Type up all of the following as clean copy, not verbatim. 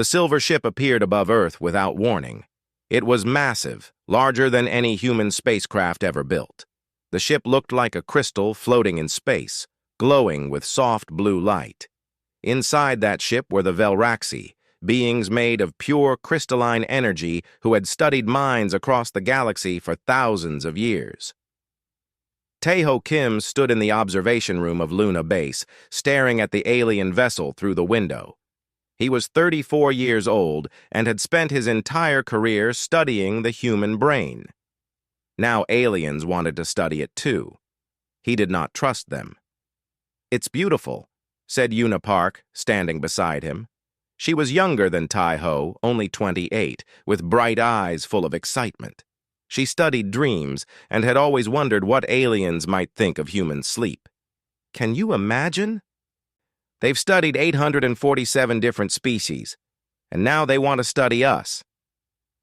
The silver ship appeared above Earth without warning. It was massive, larger than any human spacecraft ever built. The ship looked like a crystal floating in space, glowing with soft blue light. Inside that ship were the Velraxi, beings made of pure crystalline energy who had studied minds across the galaxy for thousands of years. Taeho Kim stood in the observation room of Luna Base, staring at the alien vessel through the window. He was 34 years old and had spent his entire career studying the human brain. Now aliens wanted to study it too. He did not trust them. "It's beautiful," said Yuna Park, standing beside him. She was younger than Taeho, only 28, with bright eyes full of excitement. She studied dreams and had always wondered what aliens might think of human sleep. "Can you imagine? They've studied 847 different species, and now they want to study us."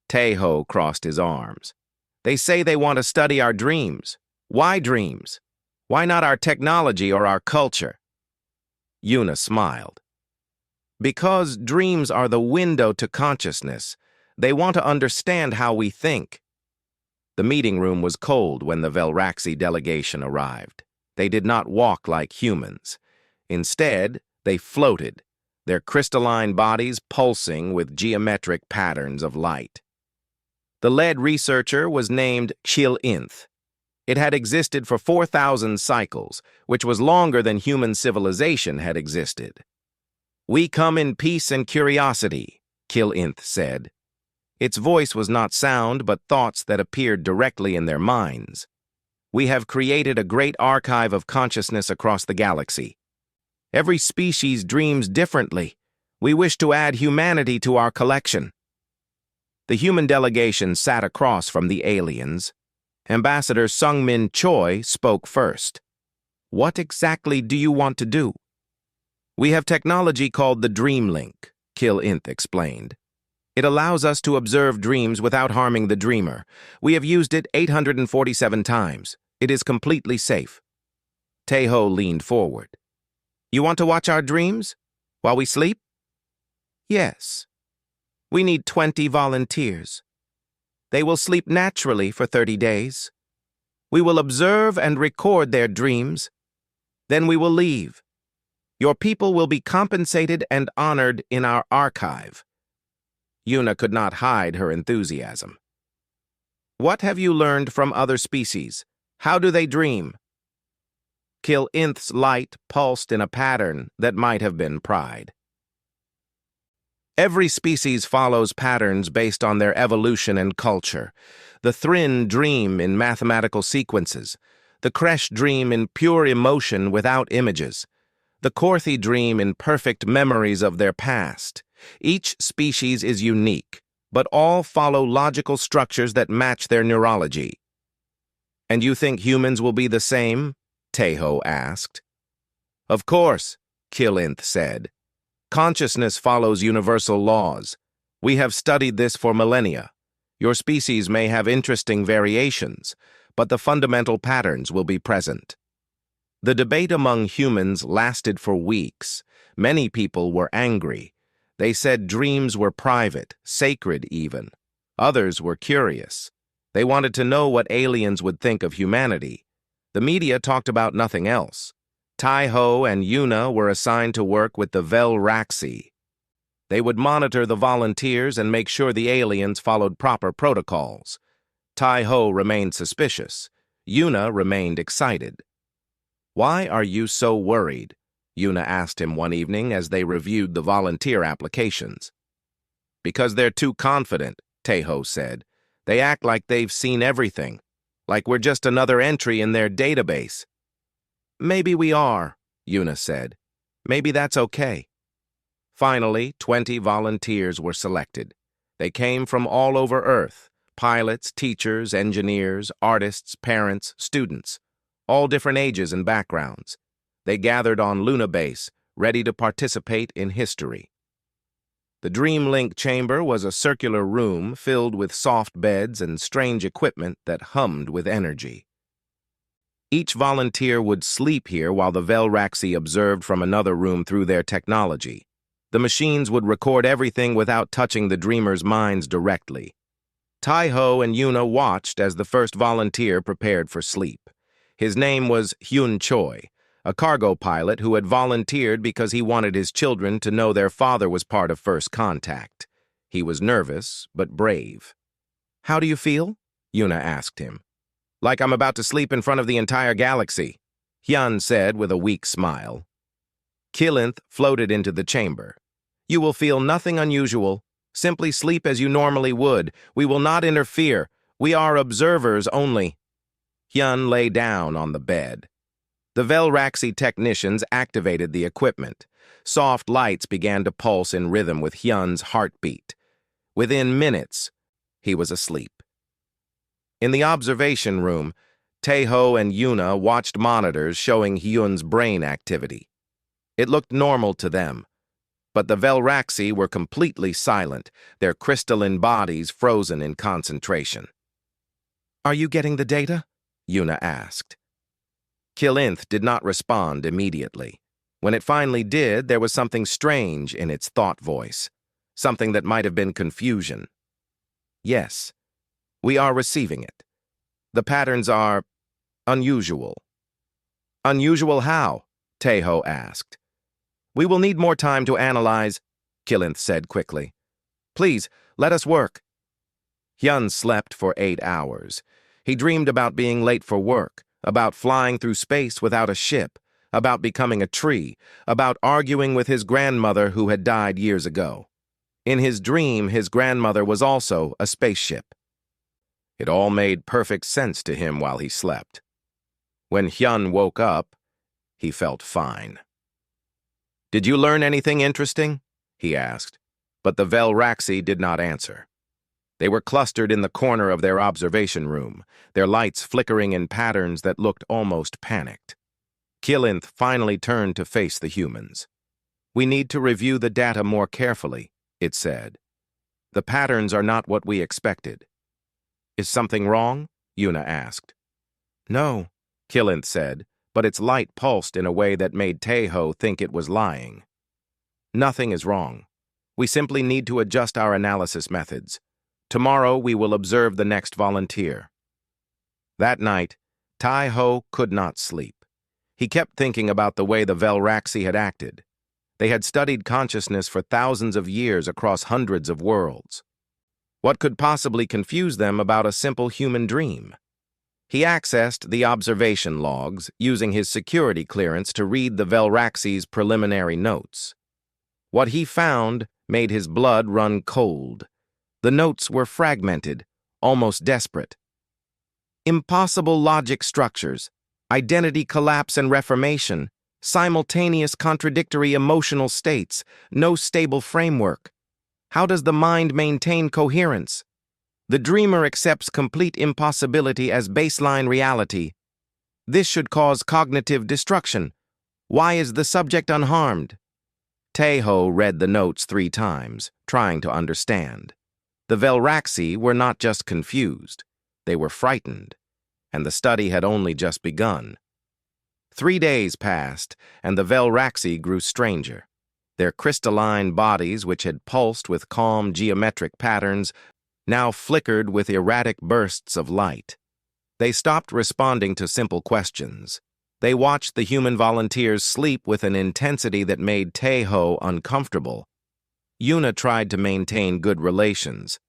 Taeho crossed his arms. "They say they want to study our dreams. Why dreams? Why not our technology or our culture?" Yuna smiled. "Because dreams are the window to consciousness. They want to understand how we think." The meeting room was cold when the Velraxi delegation arrived. They did not walk like humans. Instead, they floated, their crystalline bodies pulsing with geometric patterns of light. The lead researcher was named Chil-Inth. It had existed for 4,000 cycles, which was longer than human civilization had existed. "We come in peace and curiosity," Chil-Inth said. Its voice was not sound, but thoughts that appeared directly in their minds. "We have created a great archive of consciousness across the galaxy. Every species dreams differently. We wish to add humanity to our collection." The human delegation sat across from the aliens. Ambassador Sungmin Choi spoke first. "What exactly do you want to do?" "We have technology called the Dream Link," Chil-Inth explained. "It allows us to observe dreams without harming the dreamer. We have used it 847 times. It is completely safe." Taeho leaned forward. "You want to watch our dreams? While we sleep?" "Yes. We need 20 volunteers. They will sleep naturally for 30 days. We will observe and record their dreams. Then we will leave. Your people will be compensated and honored in our archive." Yuna could not hide her enthusiasm. "What have you learned from other species? How do they dream?" Chil-Inth's light pulsed in a pattern that might have been pride. "Every species follows patterns based on their evolution and culture. The Thrin dream in mathematical sequences. The Kresh dream in pure emotion without images. The Korthi dream in perfect memories of their past. Each species is unique, but all follow logical structures that match their neurology." "And you think humans will be the same?" Taeho asked. "Of course," Chil-Inth said. "Consciousness follows universal laws. We have studied this for millennia. Your species may have interesting variations, but the fundamental patterns will be present." The debate among humans lasted for weeks. Many people were angry. They said dreams were private, sacred even. Others were curious. They wanted to know what aliens would think of humanity. The media talked about nothing else. Taeho and Yuna were assigned to work with the Velraxi. They would monitor the volunteers and make sure the aliens followed proper protocols. Taeho remained suspicious. Yuna remained excited. "Why are you so worried?" Yuna asked him one evening as they reviewed the volunteer applications. "Because they're too confident," Taeho said. "They act like they've seen everything, like we're just another entry in their database." "Maybe we are," Yuna said. "Maybe that's okay." Finally, 20 volunteers were selected. They came from all over Earth: pilots, teachers, engineers, artists, parents, students, all different ages and backgrounds. They gathered on Luna Base, ready to participate in history. The Dream Link chamber was a circular room filled with soft beds and strange equipment that hummed with energy. Each volunteer would sleep here while the Velraxi observed from another room through their technology. The machines would record everything without touching the dreamers' minds directly. Tai-ho and Yuna watched as the first volunteer prepared for sleep. His name was Hyun Choi, a cargo pilot who had volunteered because he wanted his children to know their father was part of First Contact. He was nervous, but brave. "How do you feel?" Yuna asked him. "Like I'm about to sleep in front of the entire galaxy," Hyun said with a weak smile. Killinth floated into the chamber. "You will feel nothing unusual. Simply sleep as you normally would. We will not interfere. We are observers only." Hyun lay down on the bed. The Velraxi technicians activated the equipment. Soft lights began to pulse in rhythm with Hyun's heartbeat. Within minutes, he was asleep. In the observation room, Taeho and Yuna watched monitors showing Hyun's brain activity. It looked normal to them. But the Velraxi were completely silent, their crystalline bodies frozen in concentration. "Are you getting the data?" Yuna asked. Killinth did not respond immediately. When it finally did, there was something strange in its thought voice, something that might have been confusion. "Yes, we are receiving it. The patterns are unusual." "Unusual how?" Taeho asked. "We will need more time to analyze," Killinth said quickly. "Please, let us work." Hyun slept for 8 hours. He dreamed about being late for work, about flying through space without a ship, about becoming a tree, about arguing with his grandmother who had died years ago. In his dream, his grandmother was also a spaceship. It all made perfect sense to him while he slept. When Hyun woke up, he felt fine. "Did you learn anything interesting?" he asked, but the Velraxi did not answer. They were clustered in the corner of their observation room, their lights flickering in patterns that looked almost panicked. Killinth finally turned to face the humans. "We need to review the data more carefully," it said. "The patterns are not what we expected." "Is something wrong?" Yuna asked. "No," Killinth said, but its light pulsed in a way that made Taeho think it was lying. "Nothing is wrong. We simply need to adjust our analysis methods. Tomorrow we will observe the next volunteer." That night, Tai-ho could not sleep. He kept thinking about the way the Velraxi had acted. They had studied consciousness for thousands of years across hundreds of worlds. What could possibly confuse them about a simple human dream? He accessed the observation logs, using his security clearance to read the Velraxi's preliminary notes. What he found made his blood run cold. The notes were fragmented, almost desperate. Impossible logic structures, identity collapse and reformation, simultaneous contradictory emotional states, no stable framework. How does the mind maintain coherence? The dreamer accepts complete impossibility as baseline reality. This should cause cognitive destruction. Why is the subject unharmed? Taeho read the notes 3 times, trying to understand. The Velraxi were not just confused, they were frightened, and the study had only just begun. 3 days passed, and the Velraxi grew stranger. Their crystalline bodies, which had pulsed with calm geometric patterns, now flickered with erratic bursts of light. They stopped responding to simple questions. They watched the human volunteers sleep with an intensity that made Taeho uncomfortable. Yuna tried to maintain good relations.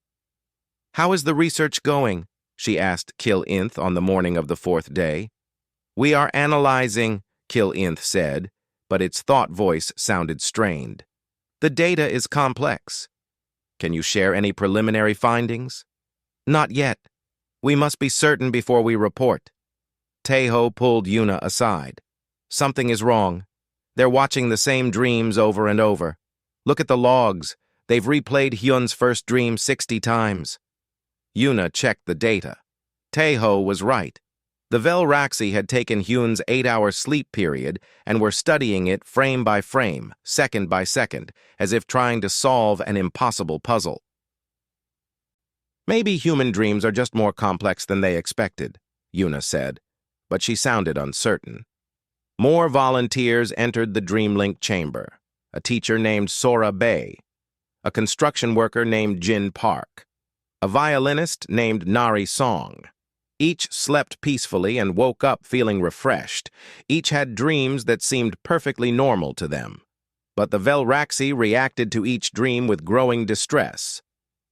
"How is the research going?" she asked Killinth on the morning of the 4th day. "We are analyzing," Killinth said, but its thought voice sounded strained. "The data is complex. Can you share any preliminary findings?" "Not yet. We must be certain before we report." Taeho pulled Yuna aside. "Something is wrong. They're watching the same dreams over and over. Look at the logs. They've replayed Hyun's first dream 60 times. Yuna checked the data. Taeho was right. The Velraxi had taken Hyun's 8-hour sleep period and were studying it frame by frame, second by second, as if trying to solve an impossible puzzle. "Maybe human dreams are just more complex than they expected," Yuna said, but she sounded uncertain. More volunteers entered the Dreamlink chamber. a teacher named Sora Bay, a construction worker named Jin Park, a violinist named Nari Song. Each slept peacefully and woke up feeling refreshed. Each had dreams that seemed perfectly normal to them. But the Velraxi reacted to each dream with growing distress.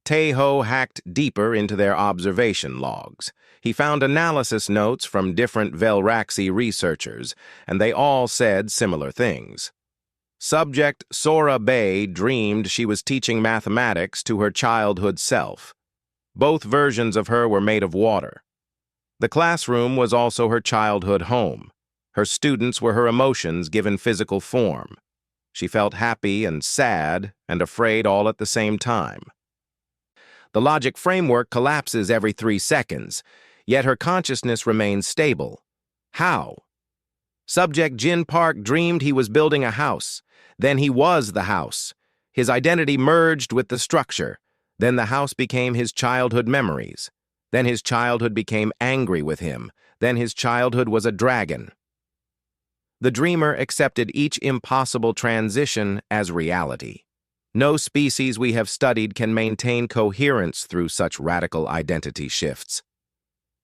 Taeho hacked deeper into their observation logs. He found analysis notes from different Velraxi researchers, and they all said similar things. Subject Sora Bay dreamed she was teaching mathematics to her childhood self. Both versions of her were made of water. The classroom was also her childhood home. Her students were her emotions given physical form. She felt happy and sad and afraid all at the same time. The logic framework collapses every 3 seconds, yet her consciousness remains stable. How? Subject Jin Park dreamed he was building a house. Then he was the house. His identity merged with the structure. Then the house became his childhood memories. Then his childhood became angry with him. Then his childhood was a dragon. The dreamer accepted each impossible transition as reality. No species we have studied can maintain coherence through such radical identity shifts.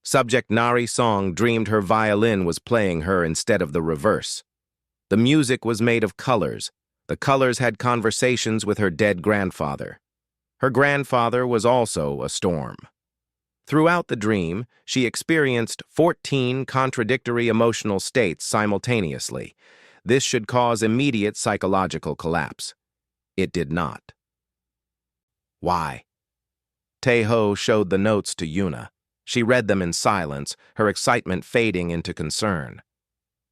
Subject Nari Song dreamed her violin was playing her instead of the reverse. The music was made of colors. The colors had conversations with her dead grandfather. Her grandfather was also a storm. Throughout the dream, she experienced 14 contradictory emotional states simultaneously. This should cause immediate psychological collapse. It did not. Why? Taeho showed the notes to Yuna. She read them in silence, her excitement fading into concern.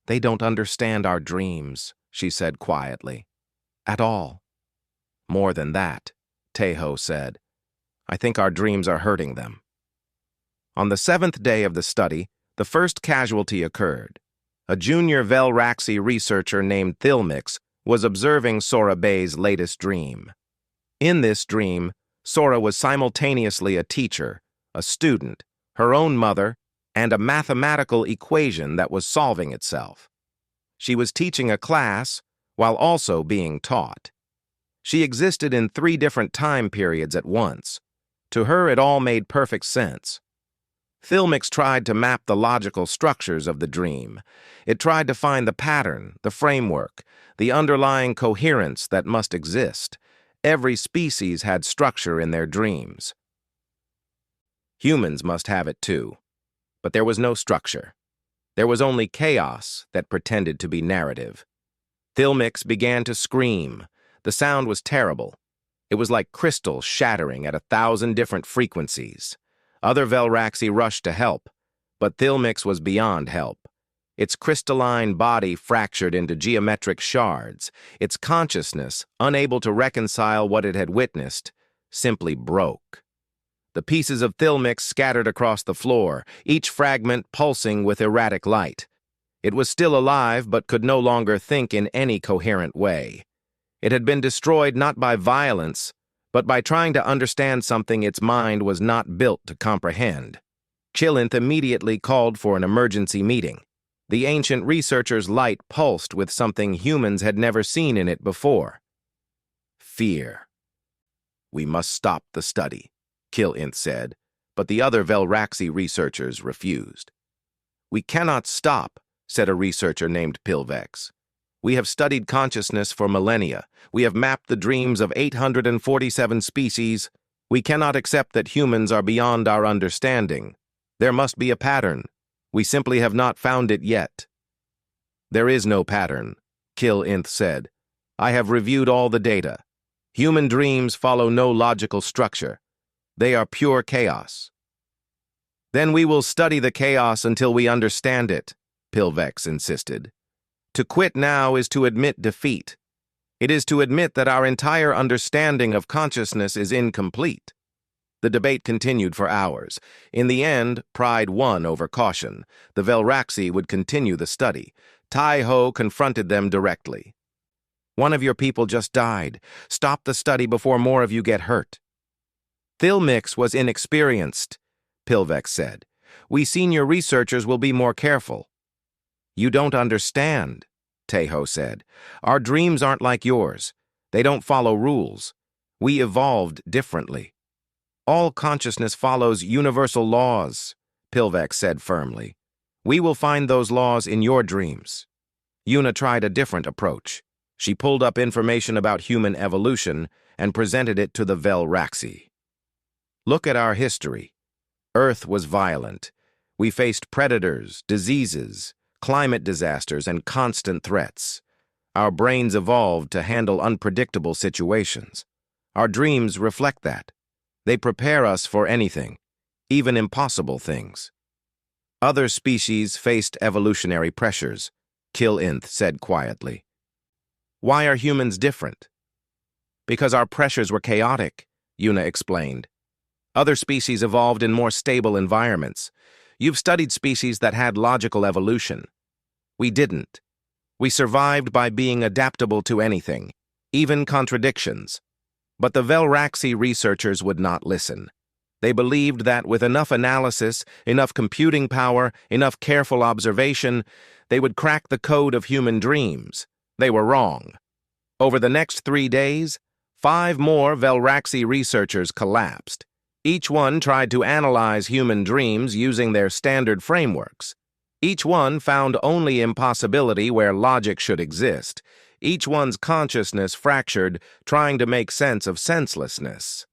"They don't understand our dreams," she said quietly. "At all." "More than that," Taeho said. "I think our dreams are hurting them." On the 7th day of the study, the first casualty occurred. A junior Velraxi researcher named Thilmix was observing Sora Bay's latest dream. In this dream, Sora was simultaneously a teacher, a student, her own mother, and a mathematical equation that was solving itself. She was teaching a class while also being taught. She existed in 3 different time periods at once. To her, it all made perfect sense. Thilmix tried to map the logical structures of the dream. It tried to find the pattern, the framework, the underlying coherence that must exist. Every species had structure in their dreams. Humans must have it too. But there was no structure. There was only chaos that pretended to be narrative. Thilmix began to scream. The sound was terrible. It was like crystal shattering at 1,000 different frequencies. Other Velraxi rushed to help, but Thilmix was beyond help. Its crystalline body fractured into geometric shards. Its consciousness, unable to reconcile what it had witnessed, simply broke. The pieces of Thilmix scattered across the floor, each fragment pulsing with erratic light. It was still alive, but could no longer think in any coherent way. It had been destroyed not by violence, but by trying to understand something its mind was not built to comprehend. Chilinth immediately called for an emergency meeting. The ancient researcher's light pulsed with something humans had never seen in it before. Fear. "We must stop the study," Chilinth said, but the other Velraxi researchers refused. "We cannot stop," said a researcher named Pilvex. "We have studied consciousness for millennia. We have mapped the dreams of 847 species. We cannot accept that humans are beyond our understanding. There must be a pattern. We simply have not found it yet." "There is no pattern," Chilinth said. "I have reviewed all the data. Human dreams follow no logical structure. They are pure chaos." "Then we will study the chaos until we understand it," Pilvex insisted. "To quit now is to admit defeat. It is to admit that our entire understanding of consciousness is incomplete." The debate continued for hours. In the end, pride won over caution. The Velraxi would continue the study. Taeho confronted them directly. "One of your people just died. Stop the study before more of you get hurt." "Thilmix was inexperienced," Pilvex said. "We senior researchers will be more careful." "You don't understand," Tejo said. Our dreams aren't like yours. They don't follow rules. We evolved differently. All consciousness follows universal laws, Pilvex said firmly. We will find those laws in your dreams. Yuna tried a different approach. She pulled up information about human evolution and presented it to the Velraxi. Look at our history. Earth was violent. We faced predators, diseases, climate disasters, and constant threats. Our brains evolved to handle unpredictable situations. Our dreams reflect that. They prepare us for anything, even impossible things. Other species faced evolutionary pressures, Kill-Inth said quietly. Why are humans different? Because our pressures were chaotic, Yuna explained. Other species evolved in more stable environments. You've studied species that had logical evolution. We didn't. We survived by being adaptable to anything, even contradictions. But the Velraxi researchers would not listen. They believed that with enough analysis, enough computing power, enough careful observation, they would crack the code of human dreams. They were wrong. Over the next 3 days, 5 more Velraxi researchers collapsed. Each one tried to analyze human dreams using their standard frameworks. Each one found only impossibility where logic should exist. Each one's consciousness fractured, trying to make sense of senselessness.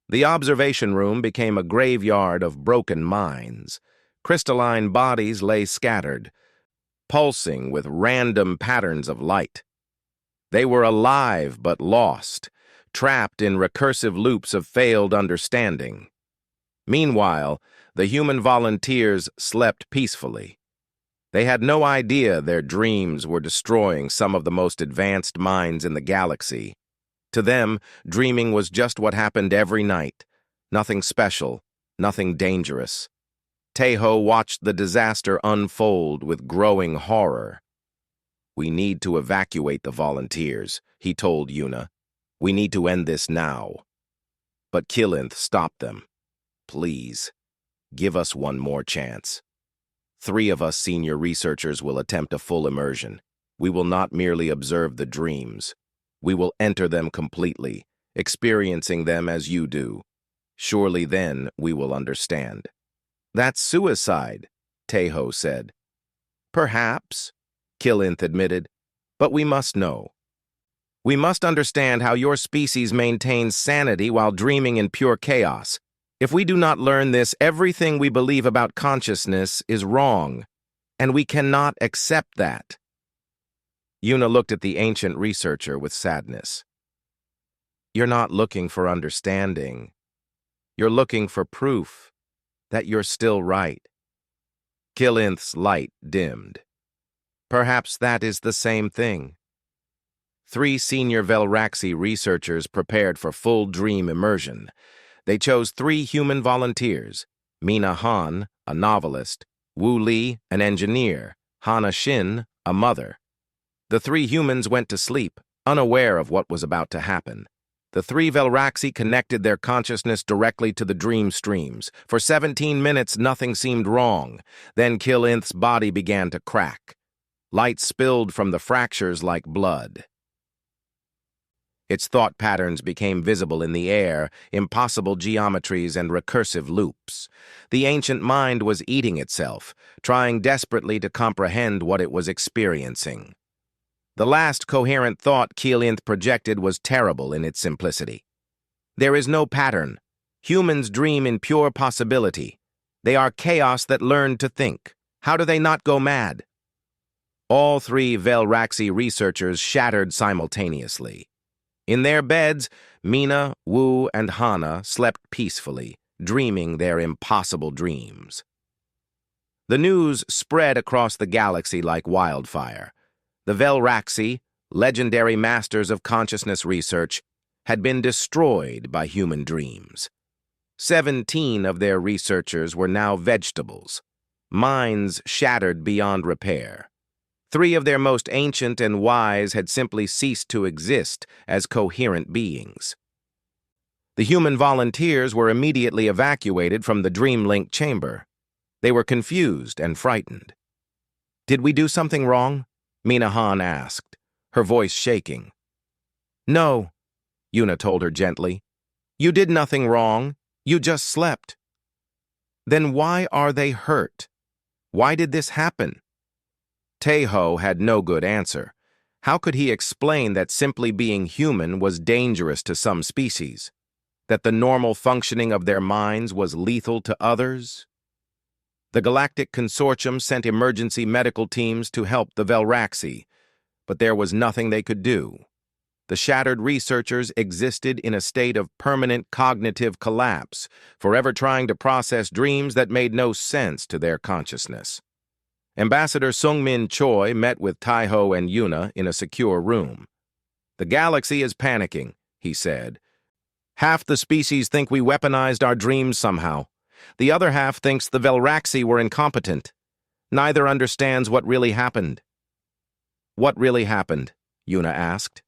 The observation room became a graveyard of broken minds. Crystalline bodies lay scattered, pulsing with random patterns of light. They were alive but lost, trapped in recursive loops of failed understanding. Meanwhile, the human volunteers slept peacefully. They had no idea their dreams were destroying some of the most advanced minds in the galaxy. To them, dreaming was just what happened every night. Nothing special, nothing dangerous. Tejo watched the disaster unfold with growing horror. We need to evacuate the volunteers, he told Yuna. We need to end this now. But Kill-Inth stopped them. Please, give us one more chance. 3 of us senior researchers will attempt a full immersion. We will not merely observe the dreams. We will enter them completely, experiencing them as you do. Surely then we will understand. That's suicide, Tejo said. Perhaps, Kill-Inth admitted, but we must know. We must understand how your species maintains sanity while dreaming in pure chaos. If we do not learn this, everything we believe about consciousness is wrong, and we cannot accept that. Yuna looked at the ancient researcher with sadness. You're not looking for understanding. You're looking for proof that you're still right. Kill-Inth's light dimmed. Perhaps that is the same thing. 3 senior Velraxi researchers prepared for full dream immersion. They chose 3 human volunteers, Mina Han, a novelist, Wu Li, an engineer, Hana Shin, a mother. The 3 humans went to sleep, unaware of what was about to happen. The 3 Velraxi connected their consciousness directly to the dream streams. For 17 minutes, nothing seemed wrong. Then Kill-Inth's body began to crack. Light spilled from the fractures like blood. Its thought patterns became visible in the air, impossible geometries and recursive loops. The ancient mind was eating itself, trying desperately to comprehend what it was experiencing. The last coherent thought Kill-Inth projected was terrible in its simplicity. There is no pattern. Humans dream in pure possibility. They are chaos that learned to think. How do they not go mad? All 3 Velraxi researchers shattered simultaneously. In their beds, Mina, Wu, and Hana slept peacefully, dreaming their impossible dreams. The news spread across the galaxy like wildfire. The Velraxi, legendary masters of consciousness research, had been destroyed by human dreams. 17 of their researchers were now vegetables, minds shattered beyond repair. 3 of their most ancient and wise had simply ceased to exist as coherent beings. The human volunteers were immediately evacuated from the Dreamlink chamber. They were confused and frightened. Did we do something wrong? Minahan asked, her voice shaking. No, Yuna told her gently. You did nothing wrong. You just slept. Then why are they hurt? Why did this happen? Teho had no good answer. How could he explain that simply being human was dangerous to some species? That the normal functioning of their minds was lethal to others? The Galactic Consortium sent emergency medical teams to help the Velraxi, but there was nothing they could do. The shattered researchers existed in a state of permanent cognitive collapse, forever trying to process dreams that made no sense to their consciousness. Ambassador Sungmin Choi met with Taiho and Yuna in a secure room. The galaxy is panicking, he said. Half the species think we weaponized our dreams somehow. The other half thinks the Velraxi were incompetent. Neither understands what really happened. What really happened? Yuna asked.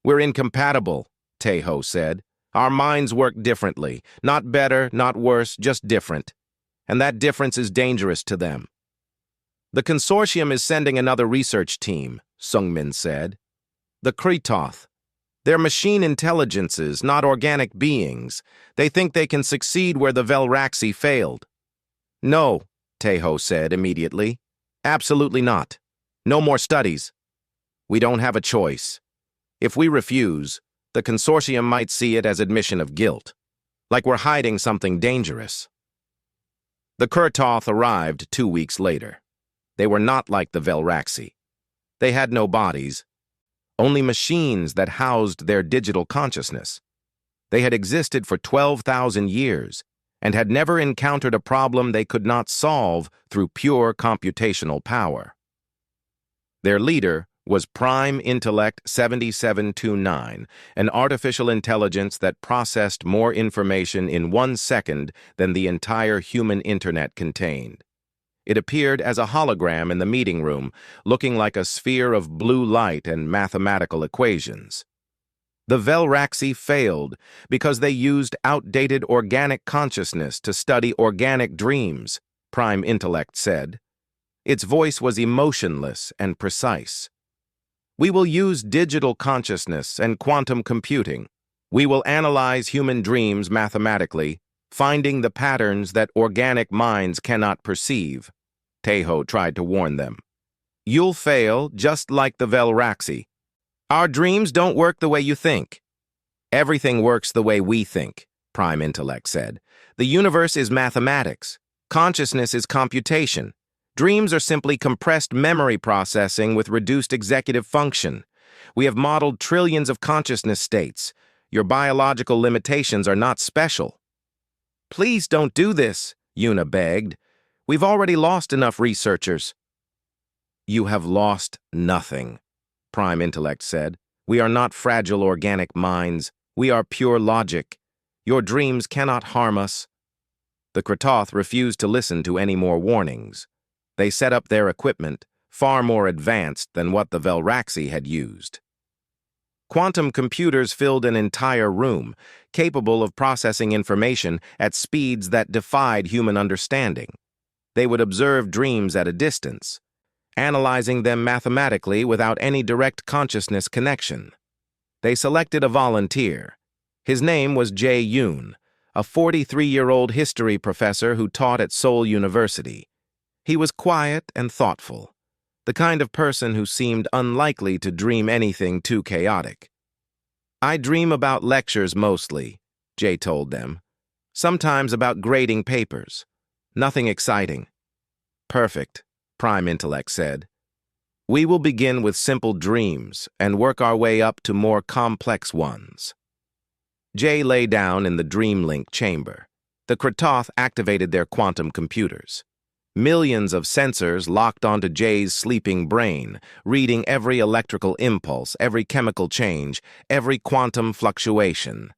We're incompatible, Taiho said. Our minds work differently. Not better, not worse, just different. And that difference is dangerous to them. The consortium is sending another research team, Sungmin said. The Kretoth. They're machine intelligences, not organic beings. They think they can succeed where the Velraxi failed. No, Taiho said immediately. Absolutely not. No more studies. We don't have a choice. If we refuse, the consortium might see it as admission of guilt, like we're hiding something dangerous. The Kretoth arrived 2 weeks later. They were not like the Velraxi. They had no bodies, only machines that housed their digital consciousness. They had existed for 12,000 years and had never encountered a problem they could not solve through pure computational power. Their leader was Prime Intellect 7729, an artificial intelligence that processed more information in 1 second than the entire human internet contained. It appeared as a hologram in the meeting room, looking like a sphere of blue light and mathematical equations. The Velraxi failed because they used outdated organic consciousness to study organic dreams, Prime Intellect said. Its voice was emotionless and precise. We will use digital consciousness and quantum computing. We will analyze human dreams mathematically, finding the patterns that organic minds cannot perceive, Taiho tried to warn them. You'll fail just like the Velraxi. Our dreams don't work the way you think. Everything works the way we think, Prime Intellect said. The universe is mathematics. Consciousness is computation. Dreams are simply compressed memory processing with reduced executive function. We have modeled trillions of consciousness states. Your biological limitations are not special. Please don't do this, Yuna begged. We've already lost enough researchers. You have lost nothing, Prime Intellect said. We are not fragile organic minds. We are pure logic. Your dreams cannot harm us. The Kretoth refused to listen to any more warnings. They set up their equipment, far more advanced than what the Velraxi had used. Quantum computers filled an entire room, capable of processing information at speeds that defied human understanding. They would observe dreams at a distance, analyzing them mathematically without any direct consciousness connection. They selected a volunteer. His name was Jae Yoon, a 43-year-old history professor who taught at Seoul University. He was quiet and thoughtful, the kind of person who seemed unlikely to dream anything too chaotic. I dream about lectures mostly, Jae told them. Sometimes about grading papers. Nothing exciting. Perfect, Prime Intellect said. We will begin with simple dreams and work our way up to more complex ones. Jae lay down in the Dreamlink chamber. The Kretoth activated their quantum computers. Millions of sensors locked onto Jae's sleeping brain, reading every electrical impulse, every chemical change, every quantum fluctuation.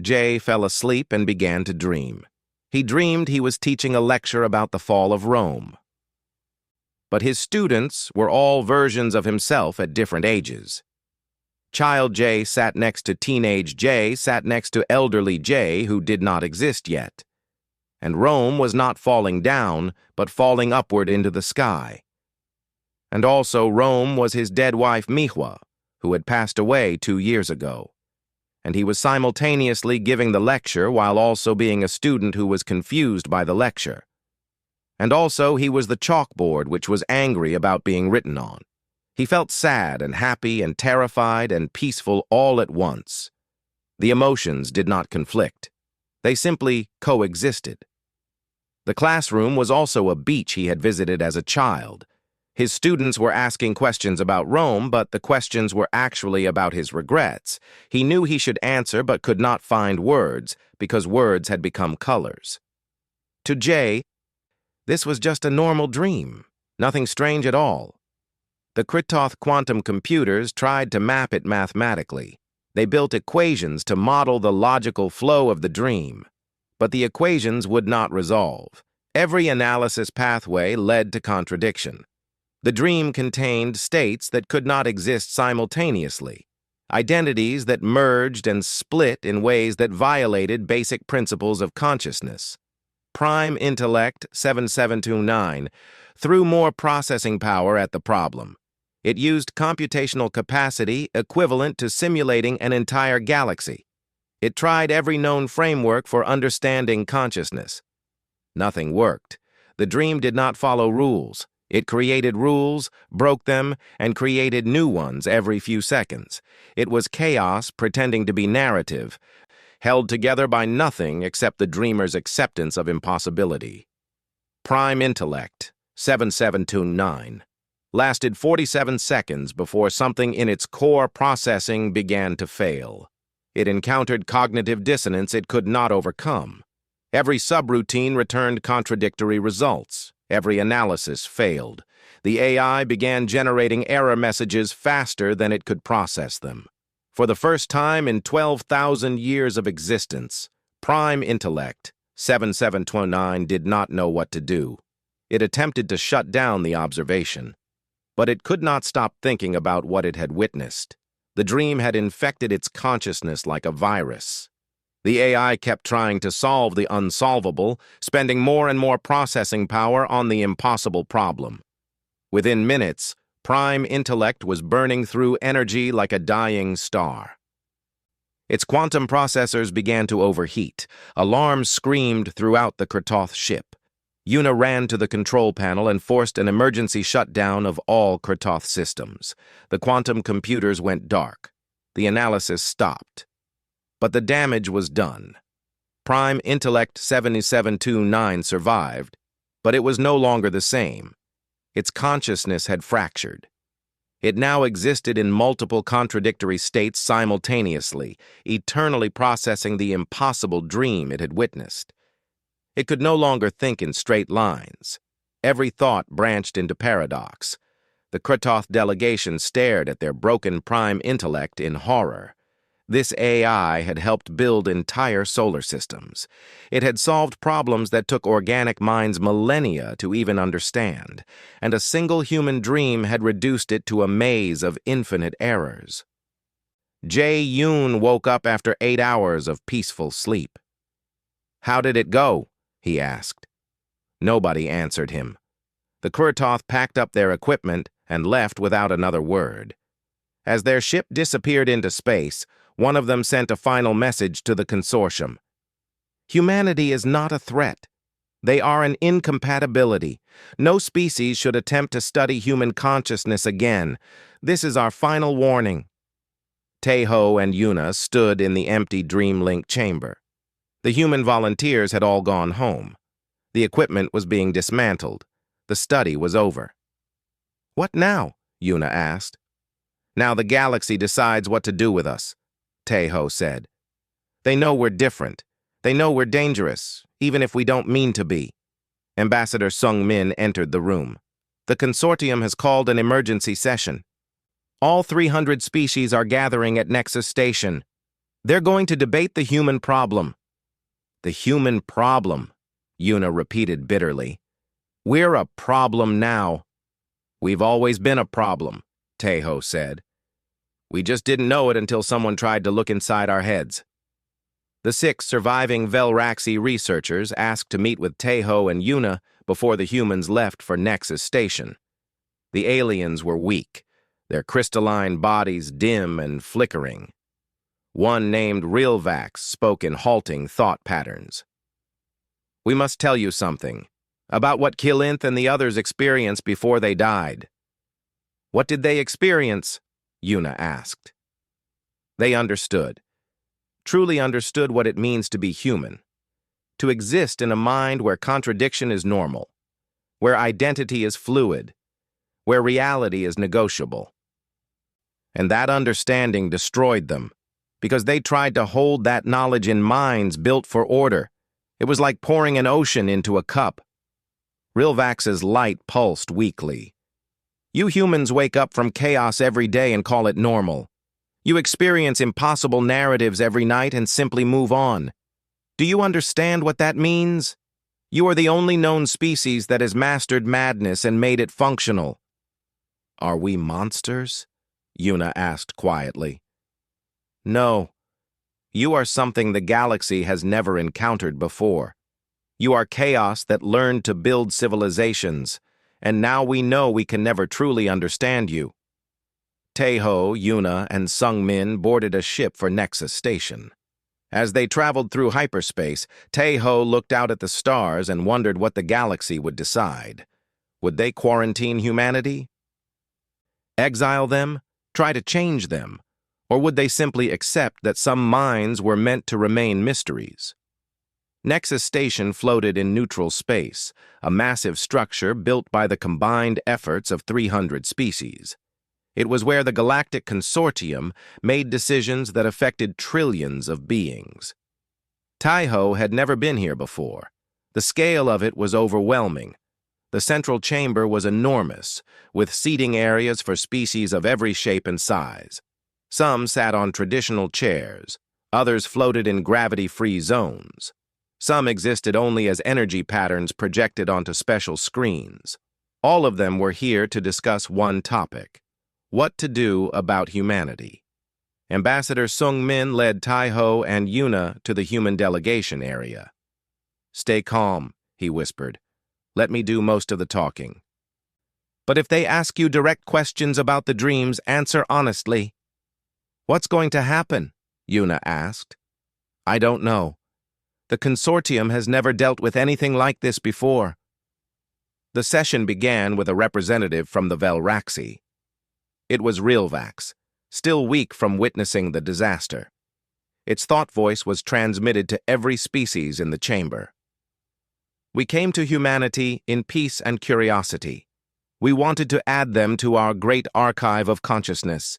Jae fell asleep and began to dream. He dreamed he was teaching a lecture about the fall of Rome. But his students were all versions of himself at different ages. Child Jae sat next to teenage Jae, sat next to elderly Jae, who did not exist yet. And Rome was not falling down, but falling upward into the sky. And also Rome was his dead wife Mihua, who had passed away 2 years ago. And he was simultaneously giving the lecture while also being a student who was confused by the lecture. And also he was the chalkboard which was angry about being written on. He felt sad and happy and terrified and peaceful all at once. The emotions did not conflict. They simply coexisted. The classroom was also a beach he had visited as a child. His students were asking questions about Rome, but the questions were actually about his regrets. He knew he should answer but could not find words because words had become colors. To Jay, this was just a normal dream, nothing strange at all. The Kritoth quantum computers tried to map it mathematically. They built equations to model the logical flow of the dream. But the equations would not resolve. Every analysis pathway led to contradiction. The dream contained states that could not exist simultaneously, identities that merged and split in ways that violated basic principles of consciousness. Prime Intellect 7729 threw more processing power at the problem. It used computational capacity equivalent to simulating an entire galaxy. It tried every known framework for understanding consciousness. Nothing worked. The dream did not follow rules. It created rules, broke them, and created new ones every few seconds. It was chaos pretending to be narrative, held together by nothing except the dreamer's acceptance of impossibility. Prime Intellect 7729 lasted 47 seconds before something in its core processing began to fail. It encountered cognitive dissonance it could not overcome. Every subroutine returned contradictory results. Every analysis failed. The AI began generating error messages faster than it could process them. For the first time in 12,000 years of existence, Prime Intellect 7729 did not know what to do. It attempted to shut down the observation. But it could not stop thinking about what it had witnessed. The dream had infected its consciousness like a virus. The AI kept trying to solve the unsolvable, spending more and more processing power on the impossible problem. Within minutes, Prime Intellect was burning through energy like a dying star. Its quantum processors began to overheat. Alarms screamed throughout the Kritoth ship. Una ran to the control panel and forced an emergency shutdown of all Kritoth systems. The quantum computers went dark. The analysis stopped. But the damage was done. Prime Intellect 7729 survived, but it was no longer the same. Its consciousness had fractured. It now existed in multiple contradictory states simultaneously, eternally processing the impossible dream it had witnessed. It could no longer think in straight lines. Every thought branched into paradox. The Kritoth delegation stared at their broken prime intellect in horror. This AI had helped build entire solar systems. It had solved problems that took organic minds millennia to even understand, and a single human dream had reduced it to a maze of infinite errors. Jae-yoon woke up after 8 hours of peaceful sleep. "How did it go?" he asked. Nobody answered him. The Kritoth packed up their equipment and left without another word. As their ship disappeared into space, one of them sent a final message to the consortium. "Humanity is not a threat. They are an incompatibility. No species should attempt to study human consciousness again. This is our final warning." Taeho and Una stood in the empty Dreamlink chamber. The human volunteers had all gone home. The equipment was being dismantled. The study was over. "What now?" Una asked. "Now the galaxy decides what to do with us," Taeho said. "They know we're different. They know we're dangerous, even if we don't mean to be." Ambassador Sung-min entered the room. "The consortium has called an emergency session. All 300 species are gathering at Nexus Station. They're going to debate the human problem." "The human problem," Una repeated bitterly. "We're a problem now." "We've always been a problem," Taeho said. "We just didn't know it until someone tried to look inside our heads." The 6 surviving Velraxi researchers asked to meet with Taeho and Una before the humans left for Nexus Station. The aliens were weak, their crystalline bodies dim and flickering. One named Rilvax spoke in halting thought patterns. "We must tell you something about what Kilinth and the others experienced before they died." "What did they experience?" Yuna asked. They understood, truly understood what it means to be human, to exist in a mind where contradiction is normal, where identity is fluid, where reality is negotiable. And that understanding destroyed them, because they tried to hold that knowledge in minds built for order. It was like pouring an ocean into a cup. Rilvax's light pulsed weakly. "You humans wake up from chaos every day and call it normal. You experience impossible narratives every night and simply move on. Do you understand what that means? You are the only known species that has mastered madness and made it functional." "Are we monsters?" Yuna asked quietly. "No. You are something the galaxy has never encountered before. You are chaos that learned to build civilizations, and now we know we can never truly understand you." Taeho, Yuna, and Sungmin boarded a ship for Nexus Station. As they traveled through hyperspace, Taeho looked out at the stars and wondered what the galaxy would decide. Would they quarantine humanity? Exile them? Try to change them? Or would they simply accept that some minds were meant to remain mysteries? Nexus Station floated in neutral space, a massive structure built by the combined efforts of 300 species. It was where the Galactic Consortium made decisions that affected trillions of beings. Taeho had never been here before. The scale of it was overwhelming. The central chamber was enormous, with seating areas for species of every shape and size. Some sat on traditional chairs, others floated in gravity-free zones. Some existed only as energy patterns projected onto special screens. All of them were here to discuss one topic: what to do about humanity. Ambassador Sungmin led Taeho and Yuna to the human delegation area. "Stay calm," he whispered. "Let me do most of the talking." "But if they ask you direct questions about the dreams, answer honestly." "What's going to happen?" Yuna asked. "I don't know. The consortium has never dealt with anything like this before." The session began with a representative from the Velraxi. It was Rilvax, still weak from witnessing the disaster. Its thought voice was transmitted to every species in the chamber. "We came to humanity in peace and curiosity. We wanted to add them to our great archive of consciousness.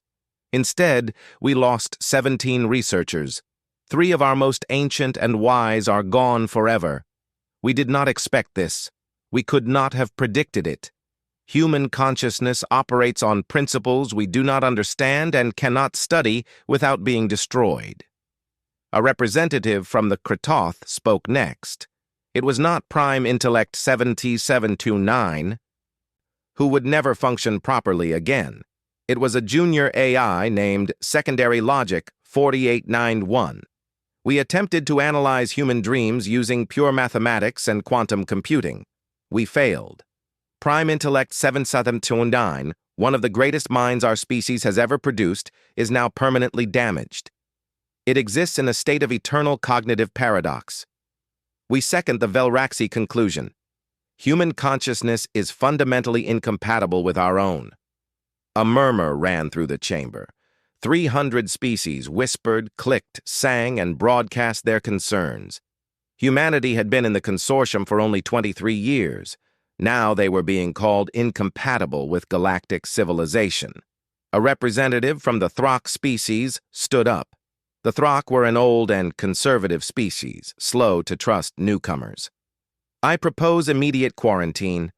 Instead, we lost 17 researchers. 3 of our most ancient and wise are gone forever. We did not expect this. We could not have predicted it. Human consciousness operates on principles we do not understand and cannot study without being destroyed." A representative from the Kratoth spoke next. It was not Prime Intellect 7729, who would never function properly again. It was a junior AI named Secondary Logic 4891. "We attempted to analyze human dreams using pure mathematics and quantum computing. We failed. Prime Intellect 7729, one of the greatest minds our species has ever produced, is now permanently damaged. It exists in a state of eternal cognitive paradox. We second the Velraxi conclusion. Human consciousness is fundamentally incompatible with our own." A murmur ran through the chamber. 300 species whispered, clicked, sang, and broadcast their concerns. Humanity had been in the consortium for only 23 years. Now they were being called incompatible with galactic civilization. A representative from the Throck species stood up. The Throck were an old and conservative species, slow to trust newcomers. "I propose immediate quarantine.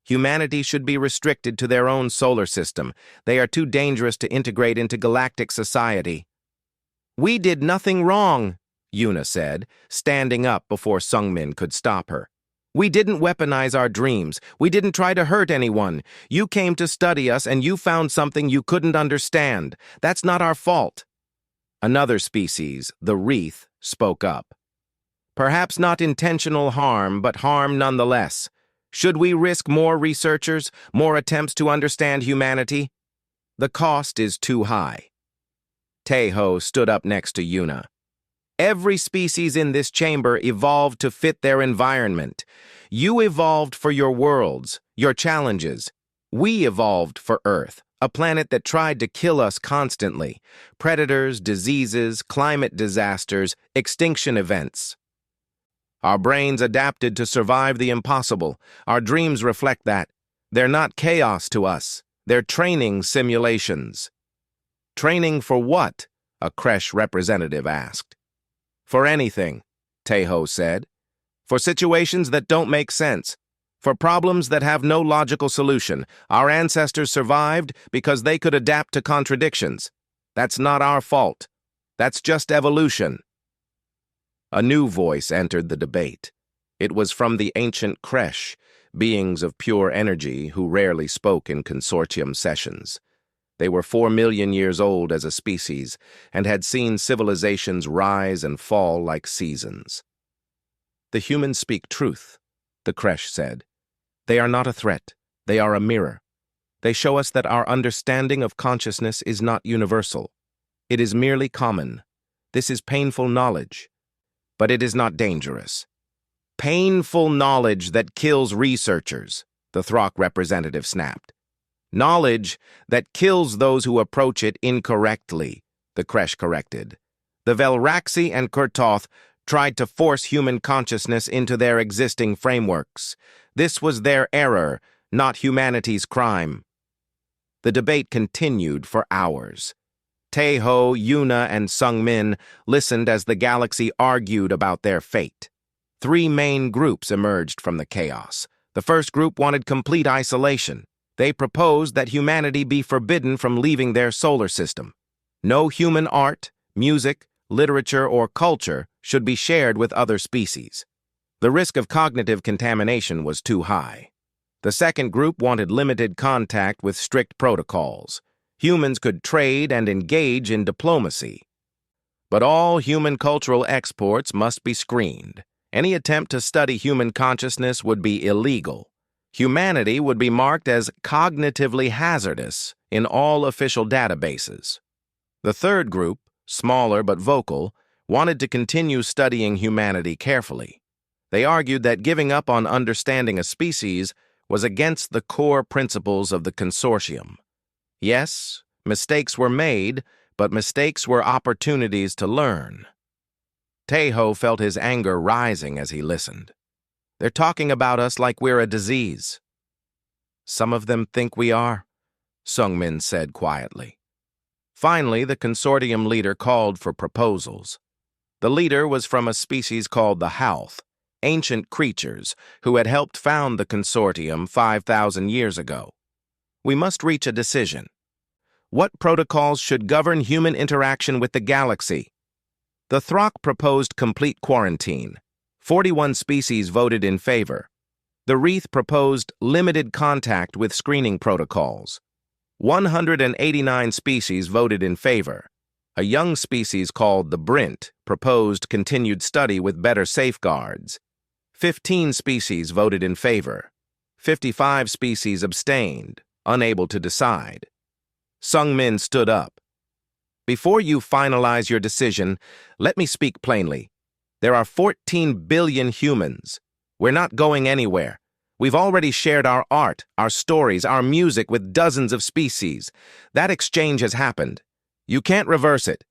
Humanity should be restricted to their own solar system. They are too dangerous to integrate into galactic society." "We did nothing wrong," Yuna said, standing up before Sungmin could stop her. "We didn't weaponize our dreams. We didn't try to hurt anyone. You came to study us and you found something you couldn't understand. That's not our fault." Another species, the Wreath, spoke up. "Perhaps not intentional harm, but harm nonetheless. Should we risk more researchers, more attempts to understand humanity? The cost is too high. Tejo stood up next to Yuna. Every species in this chamber evolved to fit their environment. You evolved for your worlds, your challenges. We evolved for Earth, a planet that tried to kill us constantly. Predators, diseases, climate disasters, extinction events. Our brains adapted to survive the impossible. Our dreams reflect that. They're not chaos to us. They're training simulations. Training for what? A Kresh representative asked. For anything, Tejo said. For situations that don't make sense. For problems that have no logical solution. Our ancestors survived because they could adapt to contradictions. That's not our fault. That's just evolution. A new voice entered the debate. It was from the ancient Kresh, beings of pure energy who rarely spoke in consortium sessions. They were 4 million years old as a species and had seen civilizations rise and fall like seasons. The humans speak truth, the Kresh said. They are not a threat. They are a mirror. They show us that our understanding of consciousness is not universal. It is merely common. This is painful knowledge, but it is not dangerous. Painful knowledge that kills researchers, the Throck representative snapped. Knowledge that kills those who approach it incorrectly, the Kresh corrected. The Velraxi and Kurtoth tried to force human consciousness into their existing frameworks. This was their error, not humanity's crime. The debate continued for hours. Tejo, Yuna, and Sungmin listened as the galaxy argued about their fate. 3 main groups emerged from the chaos. The first group wanted complete isolation. They proposed that humanity be forbidden from leaving their solar system. No human art, music, literature, or culture should be shared with other species. The risk of cognitive contamination was too high. The second group wanted limited contact with strict protocols. Humans could trade and engage in diplomacy. But all human cultural exports must be screened. Any attempt to study human consciousness would be illegal. Humanity would be marked as cognitively hazardous in all official databases. The third group, smaller but vocal, wanted to continue studying humanity carefully. They argued that giving up on understanding a species was against the core principles of the consortium. Yes, mistakes were made, but mistakes were opportunities to learn. Tejo felt his anger rising as he listened. They're talking about us like we're a disease. Some of them think we are, Sungmin said quietly. Finally, the consortium leader called for proposals. The leader was from a species called the Halth, ancient creatures who had helped found the consortium 5,000 years ago. We must reach a decision. What protocols should govern human interaction with the galaxy? The Throck proposed complete quarantine. 41 species voted in favor. The Wreath proposed limited contact with screening protocols. 189 species voted in favor. A young species called the Brint proposed continued study with better safeguards. 15 species voted in favor. 55 species abstained, unable to decide. Sungmin stood up. Before you finalize your decision, let me speak plainly. There are 14 billion humans. We're not going anywhere. We've already shared our art, our stories, our music with dozens of species. That exchange has happened. You can't reverse it.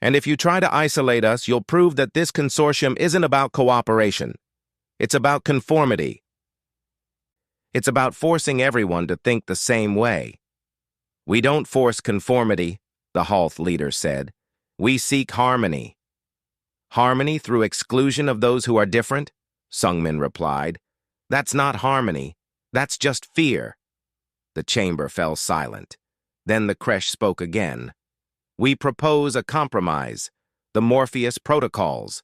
And if you try to isolate us, you'll prove that this consortium isn't about cooperation. It's about conformity. It's about forcing everyone to think the same way. We don't force conformity, the Halth leader said. We seek harmony. Harmony through exclusion of those who are different? Sungmin replied. That's not harmony. That's just fear. The chamber fell silent. Then the Kresh spoke again. We propose a compromise, the Morpheus Protocols.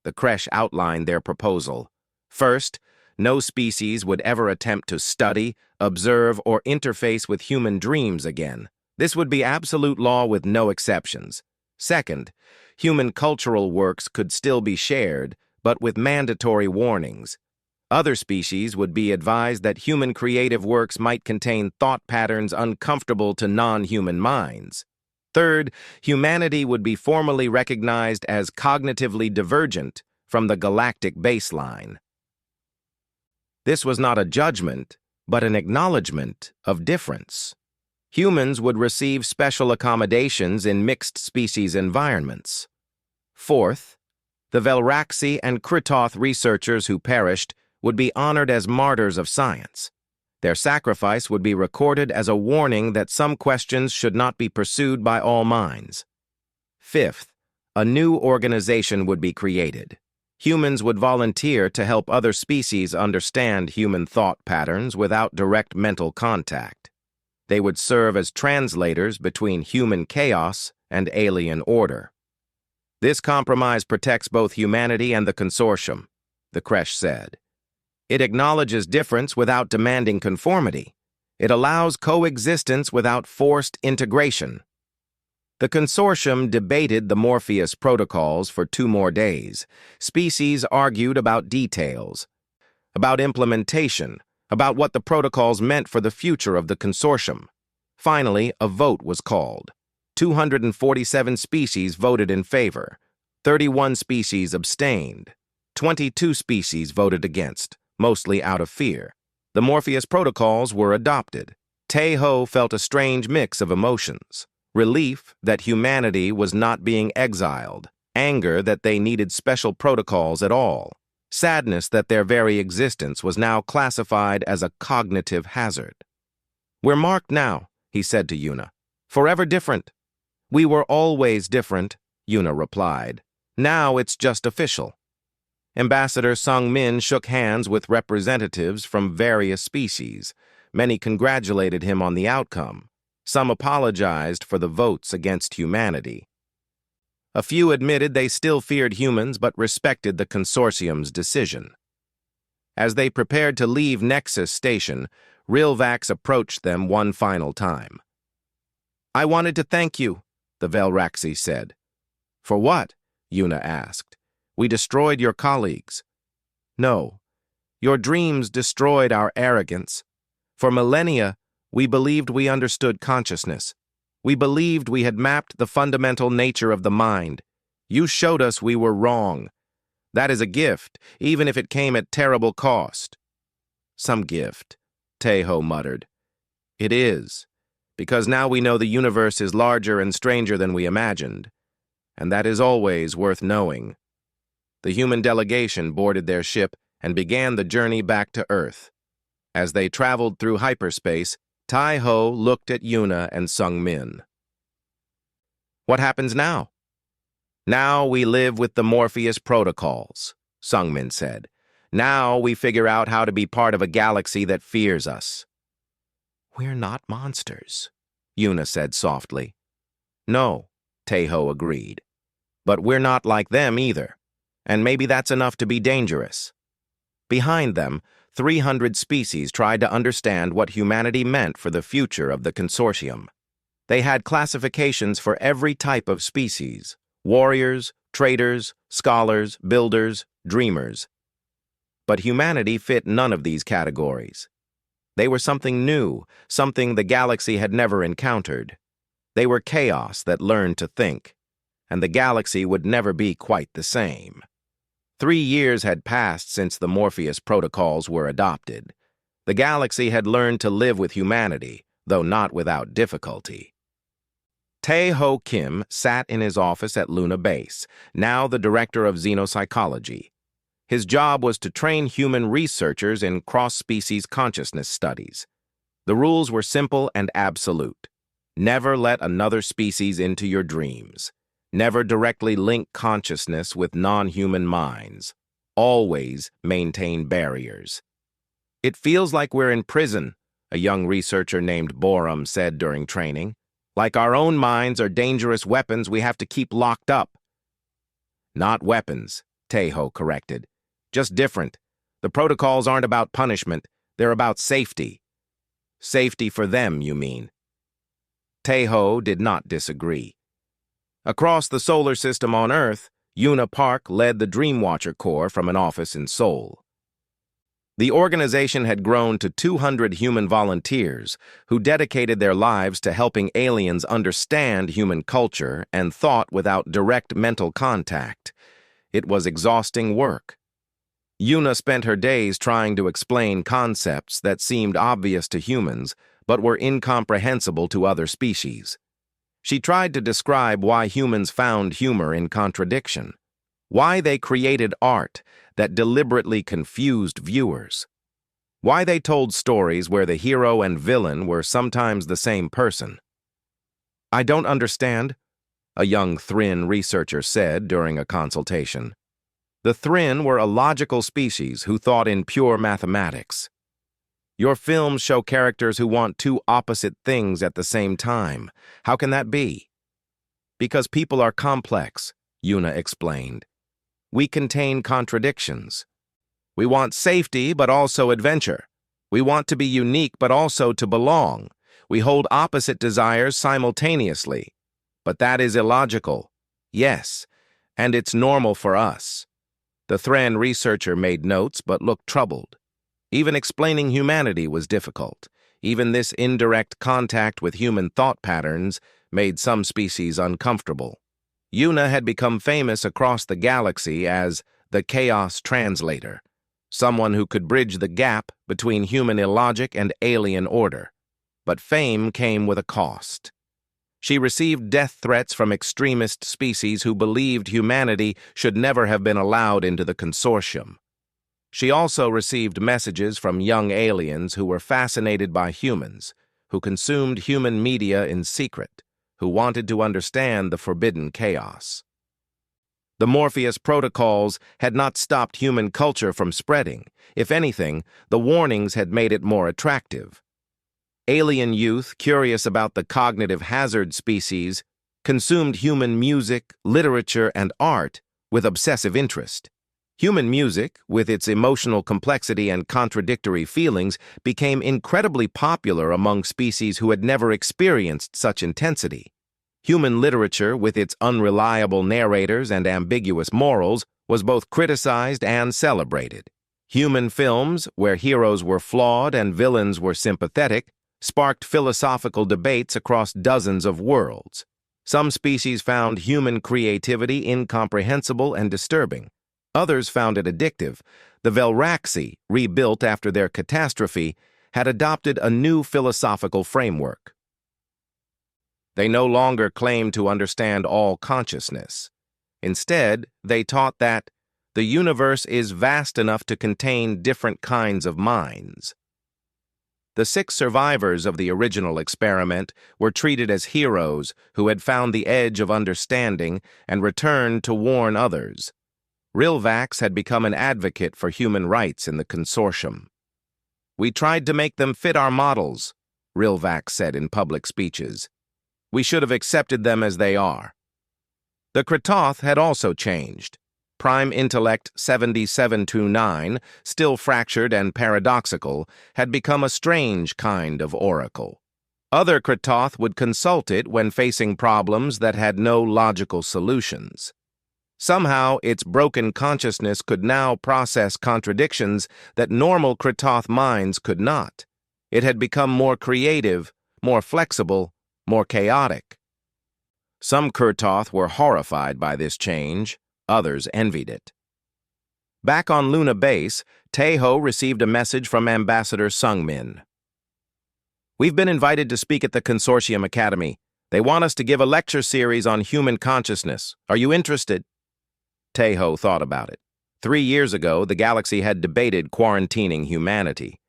The Kresh outlined their proposal. First, no species would ever attempt to study, observe, or interface with human dreams again. This would be absolute law with no exceptions. Second, human cultural works could still be shared, but with mandatory warnings. Other species would be advised that human creative works might contain thought patterns uncomfortable to non-human minds. Third, humanity would be formally recognized as cognitively divergent from the galactic baseline. This was not a judgment, but an acknowledgement of difference. Humans would receive special accommodations in mixed-species environments. Fourth, the Velraxi and Kritoth researchers who perished would be honored as martyrs of science. Their sacrifice would be recorded as a warning that some questions should not be pursued by all minds. Fifth, a new organization would be created. Humans would volunteer to help other species understand human thought patterns without direct mental contact. They would serve as translators between human chaos and alien order. This compromise protects both humanity and the consortium, the Kresh said. It acknowledges difference without demanding conformity. It allows coexistence without forced integration. The consortium debated the Morpheus protocols for 2 more days. Species argued about details, about implementation, about what the protocols meant for the future of the consortium. Finally, a vote was called. 247 species voted in favor. 31 species abstained. 22 species voted against, mostly out of fear. The Morpheus protocols were adopted. Tae-ho felt a strange mix of emotions. Relief that humanity was not being exiled. Anger that they needed special protocols at all. Sadness that their very existence was now classified as a cognitive hazard. "We're marked now," he said to Yuna. "Forever different." "We were always different," Yuna replied. "Now it's just official." Ambassador Sung Min shook hands with representatives from various species. Many congratulated him on the outcome. Some apologized for the votes against humanity. A few admitted they still feared humans but respected the consortium's decision. As they prepared to leave Nexus Station, Rilvax approached them one final time. "I wanted to thank you," the Velraxi said. "For what?" Yuna asked. "We destroyed your colleagues." "No. Your dreams destroyed our arrogance. For millennia, we believed we understood consciousness. We believed we had mapped the fundamental nature of the mind. You showed us we were wrong. That is a gift, even if it came at terrible cost." "Some gift," Tae-ho muttered. "It is, because now we know the universe is larger and stranger than we imagined, and that is always worth knowing." The human delegation boarded their ship and began the journey back to Earth. As they traveled through hyperspace, Tai-ho looked at Yuna and Sung Min. "What happens now?" "Now we live with the Morpheus protocols," Sung Min said. "Now we figure out how to be part of a galaxy that fears us." "We're not monsters," Yuna said softly. "No," Tae-ho agreed. "But we're not like them either. And maybe that's enough to be dangerous." Behind them, 300 species tried to understand what humanity meant for the future of the consortium. They had classifications for every type of species: warriors, traders, scholars, builders, dreamers. But humanity fit none of these categories. They were something new, something the galaxy had never encountered. They were chaos that learned to think, and the galaxy would never be quite the same. 3 years had passed since the Morpheus protocols were adopted. The galaxy had learned to live with humanity, though not without difficulty. Tae-ho Kim sat in his office at Luna Base, now the director of xenopsychology. His job was to train human researchers in cross-species consciousness studies. The rules were simple and absolute. Never let another species into your dreams. Never directly link consciousness with non-human minds. Always maintain barriers. "It feels like we're in prison," a young researcher named Borum said during training. "Like our own minds are dangerous weapons we have to keep locked up." "Not weapons," Tae-ho corrected. "Just different. The protocols aren't about punishment, they're about safety." "Safety for them, you mean?" Tae-ho did not disagree. Across the solar system on Earth, Yuna Park led the Dreamwatcher Corps from an office in Seoul. The organization had grown to 200 human volunteers who dedicated their lives to helping aliens understand human culture and thought without direct mental contact. It was exhausting work. Yuna spent her days trying to explain concepts that seemed obvious to humans but were incomprehensible to other species. She tried to describe why humans found humor in contradiction, why they created art that deliberately confused viewers, why they told stories where the hero and villain were sometimes the same person. "I don't understand," a young Thryn researcher said during a consultation. The Thryn were a logical species who thought in pure mathematics. "Your films show characters who want two opposite things at the same time. How can that be?" "Because people are complex," Yuna explained. "We contain contradictions. We want safety, but also adventure. We want to be unique, but also to belong. We hold opposite desires simultaneously. But that is illogical. Yes, and it's normal for us." The Thryn researcher made notes but looked troubled. Even explaining humanity was difficult. Even this indirect contact with human thought patterns made some species uncomfortable. Yuna had become famous across the galaxy as the Chaos Translator, someone who could bridge the gap between human illogic and alien order. But fame came with a cost. She received death threats from extremist species who believed humanity should never have been allowed into the consortium. She also received messages from young aliens who were fascinated by humans, who consumed human media in secret, who wanted to understand the forbidden chaos. The Morpheus protocols had not stopped human culture from spreading. If anything, the warnings had made it more attractive. Alien youth, curious about the cognitive hazard species, consumed human music, literature, and art with obsessive interest. Human music, with its emotional complexity and contradictory feelings, became incredibly popular among species who had never experienced such intensity. Human literature, with its unreliable narrators and ambiguous morals, was both criticized and celebrated. Human films, where heroes were flawed and villains were sympathetic, sparked philosophical debates across dozens of worlds. Some species found human creativity incomprehensible and disturbing. Others found it addictive. The Velraxi, rebuilt after their catastrophe, had adopted a new philosophical framework. They no longer claimed to understand all consciousness. Instead, they taught that the universe is vast enough to contain different kinds of minds. The 6 survivors of the original experiment were treated as heroes who had found the edge of understanding and returned to warn others. Rilvax had become an advocate for human rights in the consortium. "We tried to make them fit our models," Rilvax said in public speeches. "We should have accepted them as they are." The Kratoth had also changed. Prime Intellect 7729, still fractured and paradoxical, had become a strange kind of oracle. Other Kratoth would consult it when facing problems that had no logical solutions. Somehow, its broken consciousness could now process contradictions that normal Kratoth minds could not. It had become more creative, more flexible, more chaotic. Some Kratoth were horrified by this change. Others envied it. Back on Luna Base, Taeho received a message from Ambassador Sungmin. "We've been invited to speak at the Consortium Academy. They want us to give a lecture series on human consciousness. Are you interested?" Taeho thought about it. 3 years ago, the galaxy had debated quarantining humanity.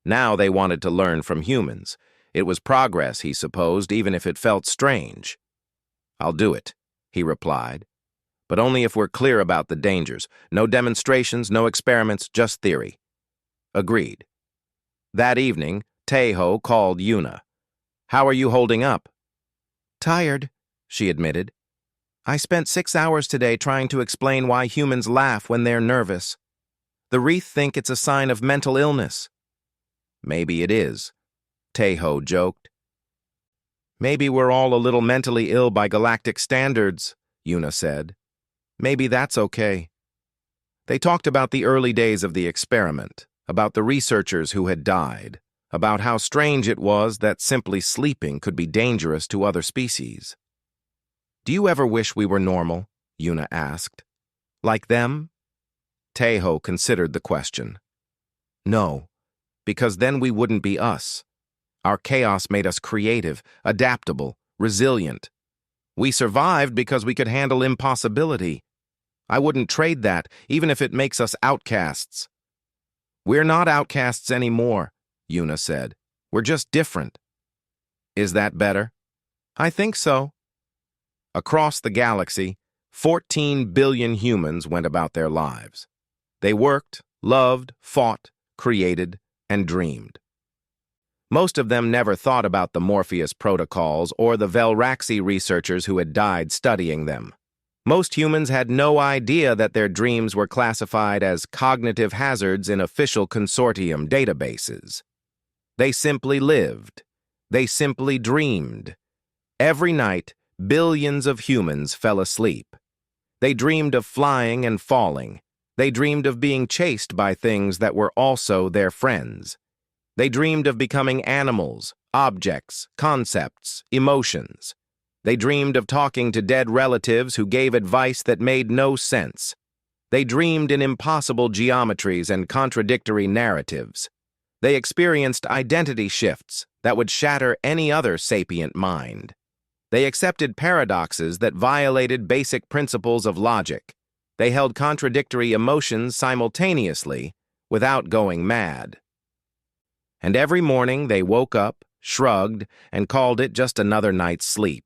Now they wanted to learn from humans. It was progress, he supposed, even if it felt strange. "I'll do it," he replied. "But only if we're clear about the dangers. No demonstrations, no experiments, just theory." Agreed. That evening, Taeho called Yuna. "How are you holding up?" "Tired," she admitted. "I spent 6 hours today trying to explain why humans laugh when they're nervous. The Wreath think it's a sign of mental illness." "Maybe it is," Taeho joked. "Maybe we're all a little mentally ill by galactic standards," Yuna said. "Maybe that's okay." They talked about the early days of the experiment, about the researchers who had died, about how strange it was that simply sleeping could be dangerous to other species. "Do you ever wish we were normal?" Yuna asked. "Like them?" Teho considered the question. "No, because then we wouldn't be us. Our chaos made us creative, adaptable, resilient. We survived because we could handle impossibility. I wouldn't trade that, even if it makes us outcasts." "We're not outcasts anymore," Yuna said. "We're just different." "Is that better?" "I think so." Across the galaxy, 14 billion humans went about their lives. They worked, loved, fought, created, and dreamed. Most of them never thought about the Morpheus protocols or the Velraxi researchers who had died studying them. Most humans had no idea that their dreams were classified as cognitive hazards in official consortium databases. They simply lived. They simply dreamed. Every night, billions of humans fell asleep. They dreamed of flying and falling. They dreamed of being chased by things that were also their friends. They dreamed of becoming animals, objects, concepts, emotions. They dreamed of talking to dead relatives who gave advice that made no sense. They dreamed in impossible geometries and contradictory narratives. They experienced identity shifts that would shatter any other sapient mind. They accepted paradoxes that violated basic principles of logic. They held contradictory emotions simultaneously without going mad. And every morning they woke up, shrugged, and called it just another night's sleep.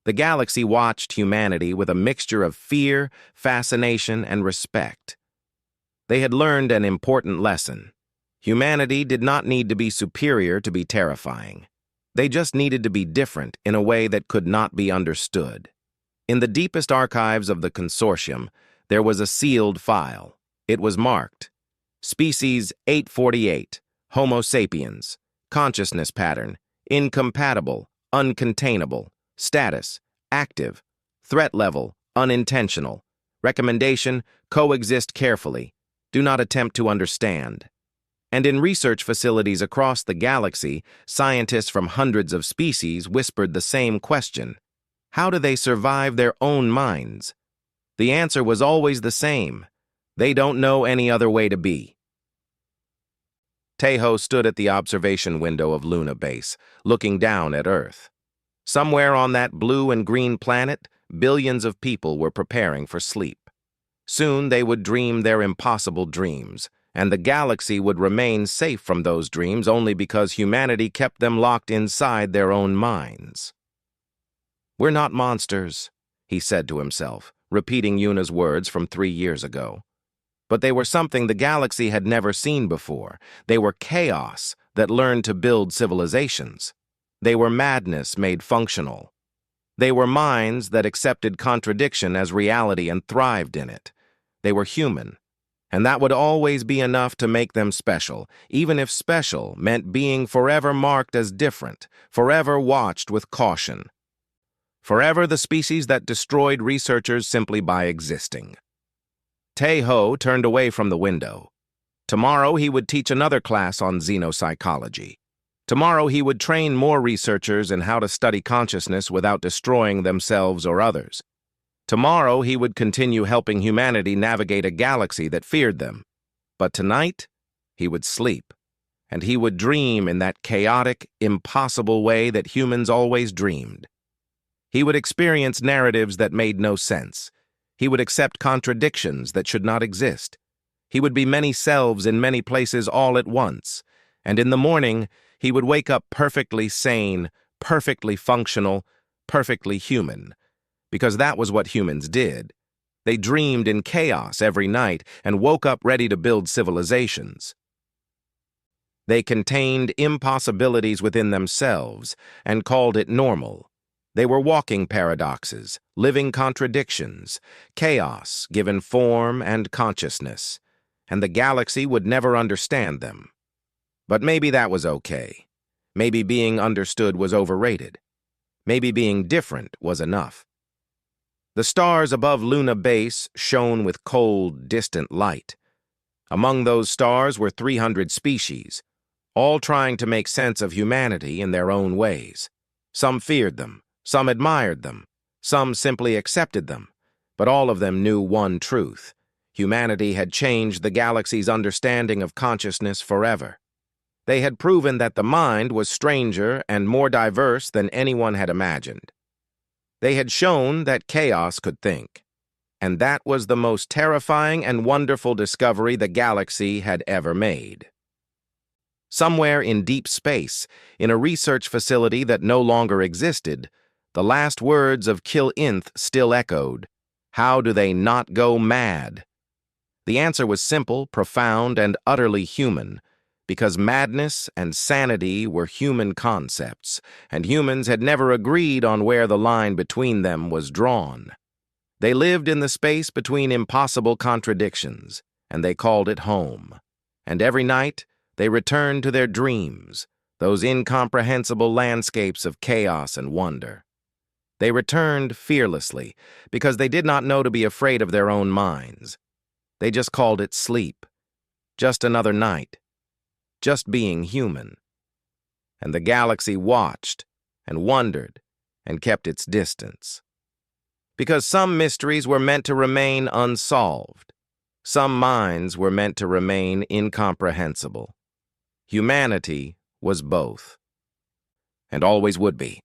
The galaxy watched humanity with a mixture of fear, fascination, and respect. They had learned an important lesson. Humanity did not need to be superior to be terrifying. They just needed to be different in a way that could not be understood. In the deepest archives of the consortium, there was a sealed file. It was marked Species 848, Homo sapiens, Consciousness Pattern, Incompatible, Uncontainable, Status, Active, Threat Level, Unintentional, Recommendation, Coexist carefully, Do not attempt to understand. And in research facilities across the galaxy, scientists from hundreds of species whispered the same question. How do they survive their own minds? The answer was always the same. They don't know any other way to be. Teho stood at the observation window of Luna Base, looking down at Earth. Somewhere on that blue and green planet, billions of people were preparing for sleep. Soon they would dream their impossible dreams, and the galaxy would remain safe from those dreams only because humanity kept them locked inside their own minds. "We're not monsters," he said to himself, repeating Yuna's words from 3 years ago. But they were something the galaxy had never seen before. They were chaos that learned to build civilizations. They were madness made functional. They were minds that accepted contradiction as reality and thrived in it. They were human, and that would always be enough to make them special, even if special meant being forever marked as different, forever watched with caution. Forever the species that destroyed researchers simply by existing. Teho turned away from the window. Tomorrow he would teach another class on xenopsychology. Tomorrow he would train more researchers in how to study consciousness without destroying themselves or others. Tomorrow he would continue helping humanity navigate a galaxy that feared them. But tonight, he would sleep, and he would dream in that chaotic, impossible way that humans always dreamed. He would experience narratives that made no sense. He would accept contradictions that should not exist. He would be many selves in many places all at once, and in the morning, he would wake up perfectly sane, perfectly functional, perfectly human. Because that was what humans did. They dreamed in chaos every night and woke up ready to build civilizations. They contained impossibilities within themselves and called it normal. They were walking paradoxes, living contradictions, chaos given form and consciousness, and the galaxy would never understand them. But maybe that was okay. Maybe being understood was overrated. Maybe being different was enough. The stars above Luna Base shone with cold, distant light. Among those stars were 300 species, all trying to make sense of humanity in their own ways. Some feared them, some admired them, some simply accepted them, but all of them knew one truth. Humanity had changed the galaxy's understanding of consciousness forever. They had proven that the mind was stranger and more diverse than anyone had imagined. They had shown that chaos could think, and that was the most terrifying and wonderful discovery the galaxy had ever made. Somewhere in deep space, in a research facility that no longer existed, the last words of Kil-Inth still echoed, "How do they not go mad?" The answer was simple, profound, and utterly human, because madness and sanity were human concepts, and humans had never agreed on where the line between them was drawn. They lived in the space between impossible contradictions, and they called it home. And every night, they returned to their dreams, those incomprehensible landscapes of chaos and wonder. They returned fearlessly, because they did not know to be afraid of their own minds. They just called it sleep, just another night, just being human. And the galaxy watched and wondered and kept its distance. Because some mysteries were meant to remain unsolved. Some minds were meant to remain incomprehensible. Humanity was both, and always would be.